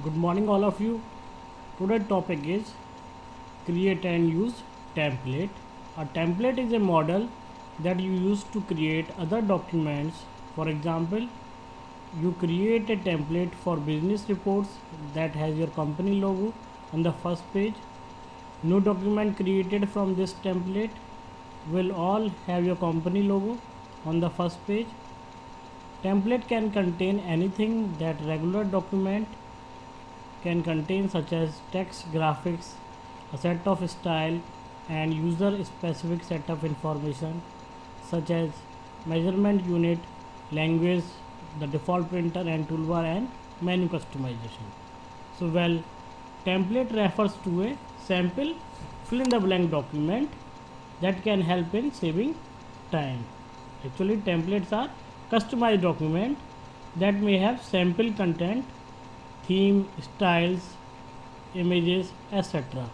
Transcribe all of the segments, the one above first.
Good morning, all of you. Today's topic is create and use template. A template is a model that you use to create other documents. For example, you create a template for business reports that has your company logo on the first page. New document created from this template will all have your company logo on the first page. Template can contain anything that regular document can contain, such as text, graphics, a set of style and user specific set of information such as measurement unit, language, the default printer and toolbar, and menu customization. Template refers to a sample fill in the blank document that can help in saving time. Actually, templates are customized document that may have sample content, theme, styles, images, etc.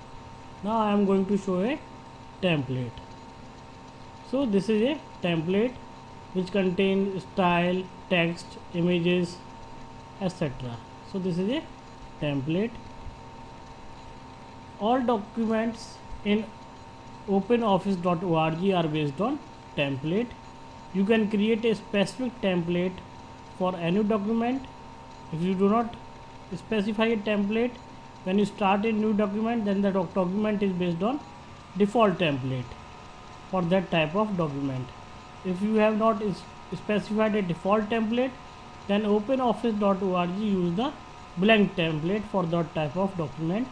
Now I am going to show a template. So this is a template which contains style, text, images, etc. So this is a template. All documents in openoffice.org are based on template. You can create a specific template for any document. If you do not specify a template when you start a new document, then the document is based on default template for that type of document. If you have not specified a default template, then openoffice.org use the blank template for that type of document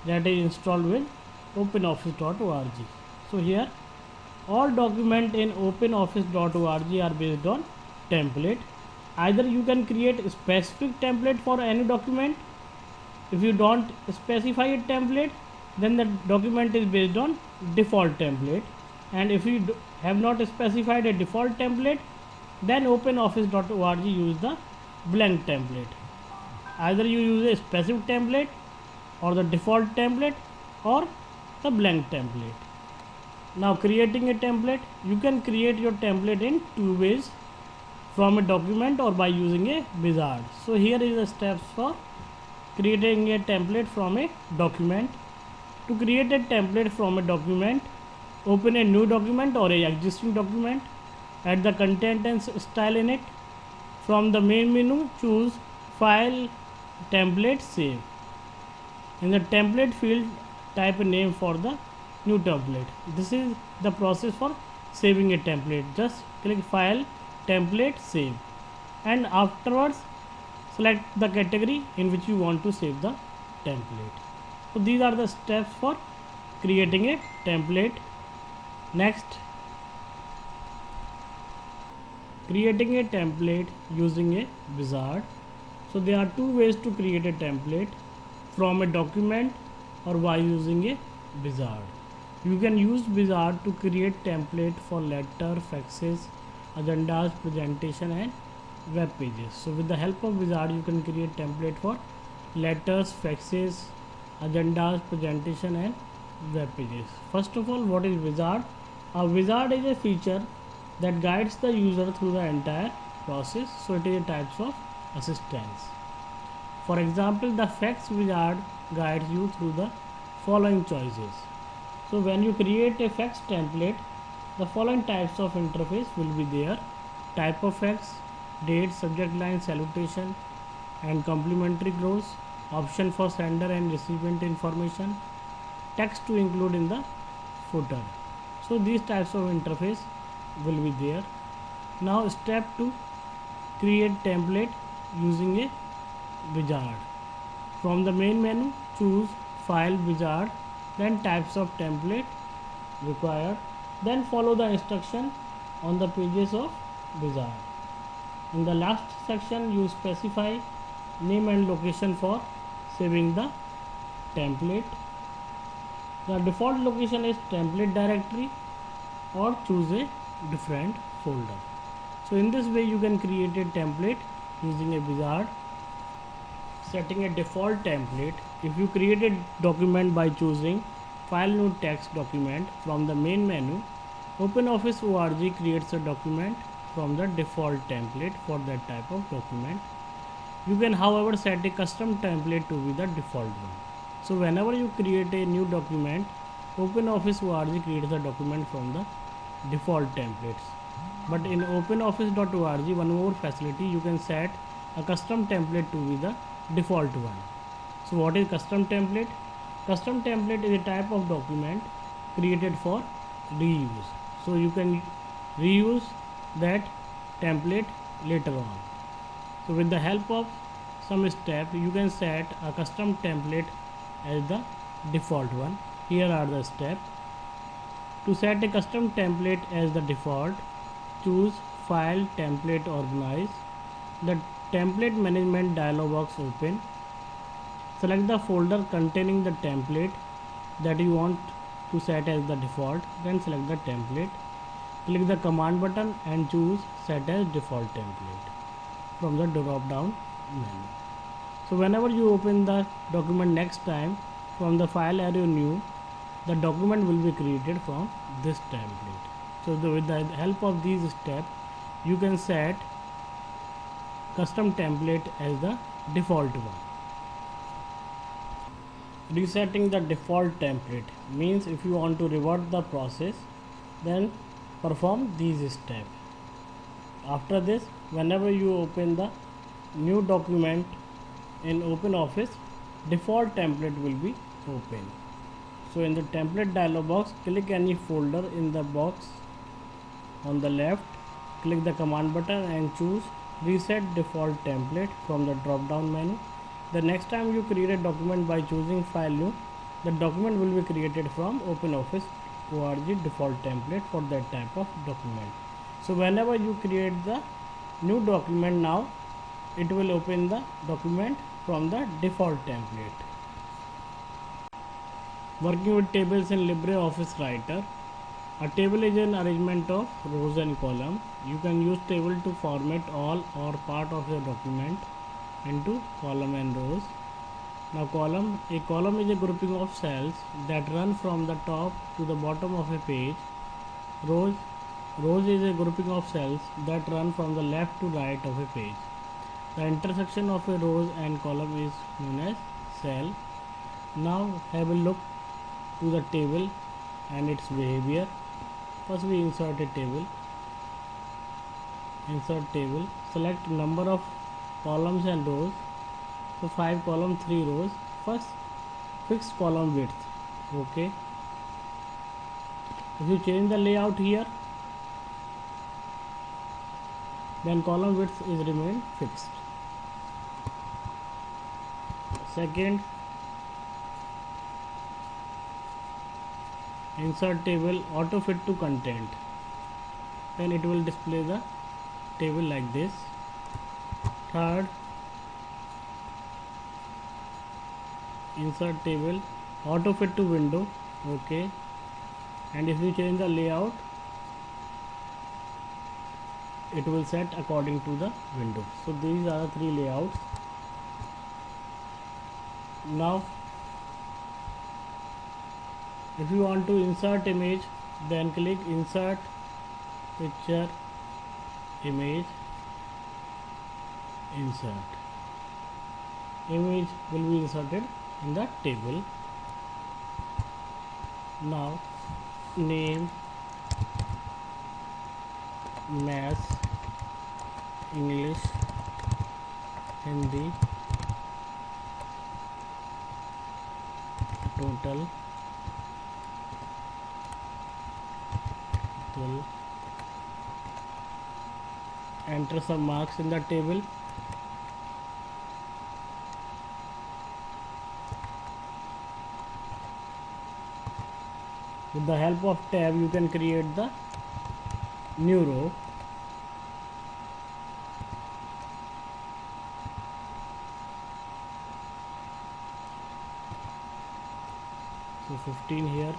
that is installed with openoffice.org. So here all document in openoffice.org are based on template. Either you can create a specific template for any document. If you don't specify a template, then the document is based on default template, and if you have not specified a default template, then openoffice.org use the blank template. Either you use a specific template or the default template or the blank template. Now creating a template, you can create your template in two ways, from a document or by using a wizard. So here is the steps for creating a template from a document. To create a template from a document, open a new document or a existing document, add the content and style in it. From the main menu, choose file, template, save. In the template field, type a name for the new template. This is the process for saving a template. Just click file, template, save, and afterwards select the category in which you want to save the template. So these are the steps for creating a template. Next, creating a template using a wizard. So there are two ways to create a template, from a document or by using a wizard. You can use wizard to create template for letter, faxes, agendas, presentation and web pages. So with the help of wizard, you can create template for letters, faxes, agendas, presentation and web pages. First of all, what is wizard? A wizard is a feature that guides the user through the entire process. So it is a types of assistance. For example, the fax wizard guides you through the following choices. So when you create a fax template, the following types of interface will be there: type of fax, date, subject line, salutation and complimentary close, option for sender and recipient information, text to include in the footer. So these types of interface will be there. Now step 2, create template using a wizard. From the main menu, choose file, wizard, then types of template required, then follow the instruction on the pages of wizard. In the last section, you specify name and location for saving the template. The default location is template directory, or choose a different folder. So in this way you can create a template using a wizard. Setting a default template. If you create a document by choosing file, new text document from the main menu, OpenOffice org creates a document from the default template for that type of document. You can however set a custom template to be the default one. So whenever you create a new document, OpenOffice ORG creates the document from the default templates. But in OpenOffice.org, one more facility, you can set a custom template to be the default one. So what is custom template? Custom template is a type of document created for reuse. So you can reuse that template later on. So with the help of some step, you can set a custom template as the default one. Here are the steps. To set a custom template as the default, choose File, Template, Organize. The Template Management dialog box open. Select the folder containing the template that you want to set as the default. Then select the template. Click the command button and choose Set as Default Template from the drop down menu. So whenever you open the document next time, from the file area new, the document will be created from this template. So with the help of these steps, you can set custom template as the default one. Resetting the default template means if you want to revert the process, then perform these steps. After this, whenever you open the new document in OpenOffice, default template will be open. So in the template dialog box, click any folder in the box on the left, click the command button and choose Reset Default Template from the drop down menu. The next time you create a document by choosing File New, the document will be created from OpenOffice ORG default template for that type of document. So whenever you create the new document now, it will open the document from the default template. Working with tables in LibreOffice Writer. A table is an arrangement of rows and columns. You can use table to format all or part of your document into column and rows. Now a column is a grouping of cells that run from the top to the bottom of a page. Rows is a grouping of cells that run from the left to right of a page. The intersection of a rows and column is known as cell. Now have a look to the table and its behavior. First we insert a table. Insert table. Select number of columns and rows. So 5 columns, 3 rows. First fix column width. Okay. If you change the layout here, then column width is remain fixed. Second, insert table auto fit to content. Then it will display the table like this. Third, insert table auto fit to window. Okay. And if you change the layout, it will set according to the window. So these are the 3 layouts. Now if you want to insert image, then click insert picture image, insert. Image will be inserted in the table. Now name Maths, English, Hindi, total, enter some marks in the table. With the help of tab, you can create the new row. So 15 here,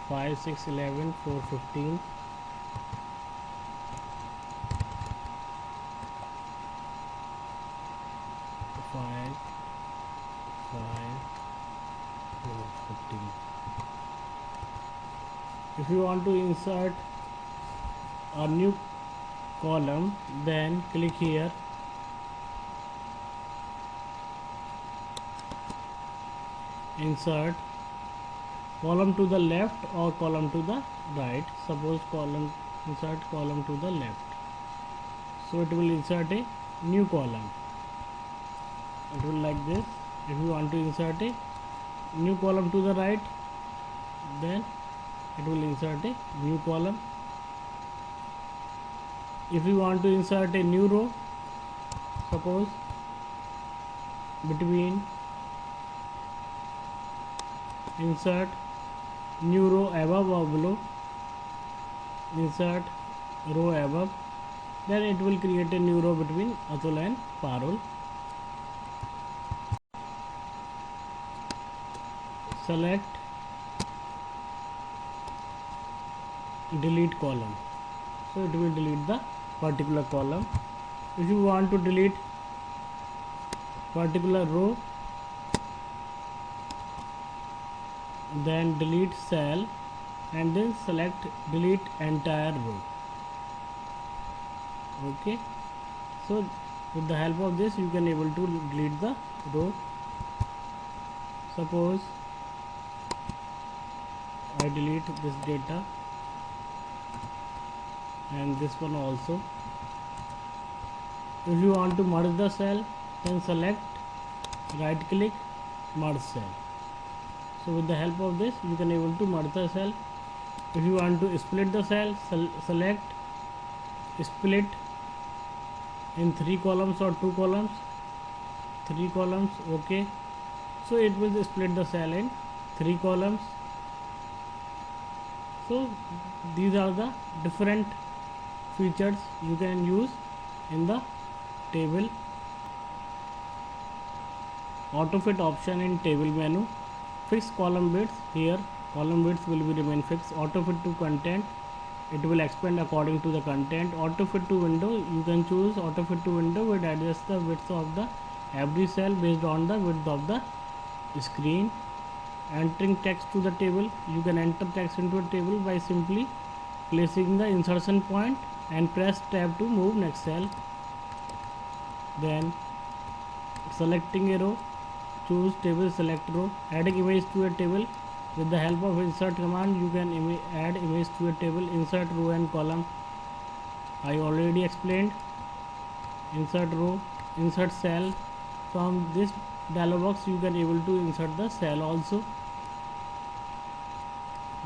5, 6, 11, 4, 15. If you want to insert a new column, then click here insert column to the left or column to the right. Suppose column, insert column to the left, so it will insert a new column. It will like this. If you want to insert a new column to the right, then it will insert a new column. If you want to insert a new row, suppose between insert new row above or below, insert row above, then it will create a new row between Atul and Parul. Select delete column, so it will delete the particular column. If you want to delete particular row, then delete cell and then select delete entire row. Okay, so with the help of this you can able to delete the row. Suppose I delete this data and this one also. If you want to merge the cell, then select right click merge cell. So with the help of this you can able to merge the cell. If you want to split the cell, select split in 3 columns or 2 columns, 3 columns. Okay, so it will split the cell in 3 columns. So these are the different features you can use in the table. Auto fit option in table menu. Fix column width. Here column width will be remain fixed. Auto fit to content, it will expand according to the content. Auto fit to window, you can choose auto fit to window will adjust the width of the every cell based on the width of the screen. Entering text to the table, you can enter text into a table by simply placing the insertion point and press tab to move next cell. Then selecting a row, choose table, select row. Adding image to a table, with the help of insert command you can add image to a table. Insert row and column, I already explained. Insert row, insert cell. From this dialog box you can able to insert the cell also.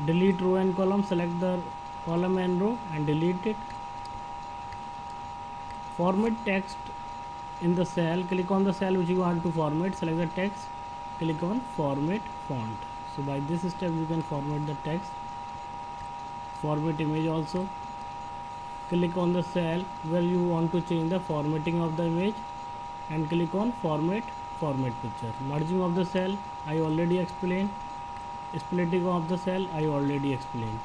Delete row and column, select the column and row and delete it. Format text in the cell, click on the cell which you want to format, select the text, click on format font. So by this step you can format the text. Format image also, click on the cell where you want to change the formatting of the image and click on format picture. Merging of the cell I already explained. Splitting of the cell I already explained.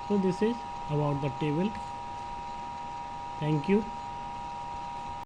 So this is about the table. Thank you.